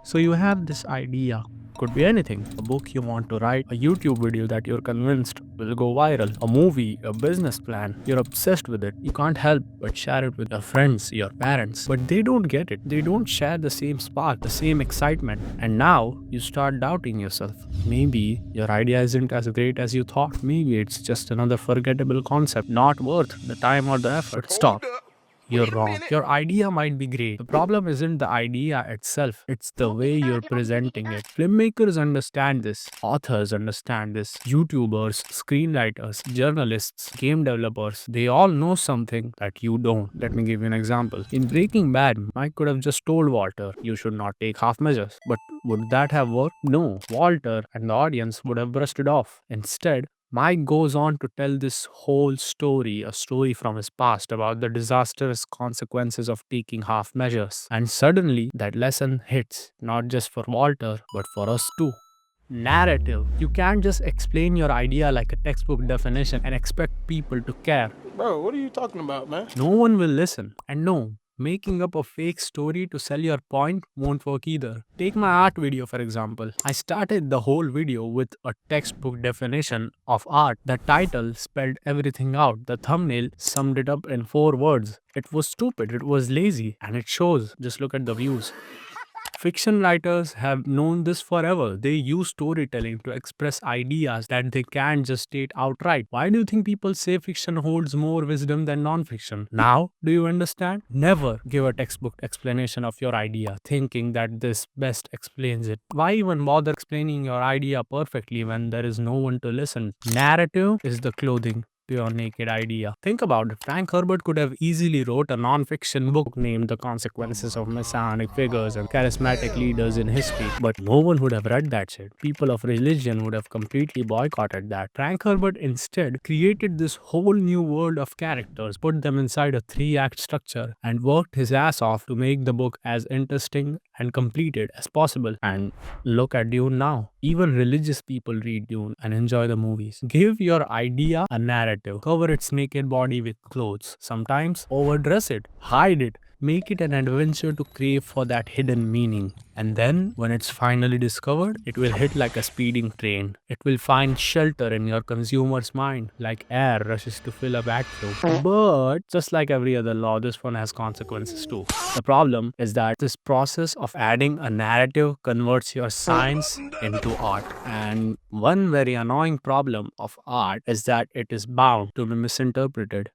So you have this idea. Could be anything. A book you want to write, a YouTube video that you're convinced will go viral, a movie, a business plan. You're obsessed with it. You can't help but share it with your friends, your parents. But they don't get it. They don't share the same spark, the same excitement. And now you start doubting yourself. Maybe your idea isn't as great as you thought. Maybe it's just another forgettable concept, not worth the time or the effort. Stop. You're wrong. Your idea might be great. The problem isn't the idea itself, it's the way you're presenting it. Filmmakers understand this, authors understand this, YouTubers, screenwriters, journalists, game developers, they all know something that you don't. Let me give you an example. In Breaking Bad, Mike could have just told Walter, you should not take half measures. But would that have worked? No. Walter and the audience would have brushed it off. Instead, Mike goes on to tell this whole story, a story from his past about the disastrous consequences of taking half measures. And suddenly, that lesson hits, not just for Walter, but for us too. Narrative. You can't just explain your idea like a textbook definition and expect people to care. Bro, what are you talking about, man? No one will listen. And no, making up a fake story to sell your point won't work either. Take my art video for example. I started the whole video with a textbook definition of art. The title spelled everything out. The thumbnail summed it up in 4 words. It was stupid, it was lazy, and it shows. Just look at the views. Fiction writers have known this forever. They use storytelling to express ideas that they can't just state outright. Why do you think people say fiction holds more wisdom than non-fiction? Now, do you understand? Never give a textbook explanation of your idea thinking that this best explains it. Why even bother explaining your idea perfectly when there is no one to listen? Narrative is the clothing to your naked idea. Think about it. Frank Herbert could have easily wrote a non-fiction book named The Consequences of Messianic Figures and Charismatic Leaders in History, but no one would have read that shit. People of religion would have completely boycotted that. Frank Herbert instead created this whole new world of characters, put them inside a 3-act structure, and worked his ass off to make the book as interesting and completed as possible. And look at Dune now. Even religious people read Dune and enjoy the movies. Give your idea a narrative. Cover its naked body with clothes. Sometimes overdress it, hide it, make it an adventure to crave for that hidden meaning. And then, when it's finally discovered, it will hit like a speeding train. It will find shelter in your consumer's mind, like air rushes to fill a vacuum. But, just like every other law, this one has consequences too. The problem is that this process of adding a narrative converts your science into art. And one very annoying problem of art is that it is bound to be misinterpreted.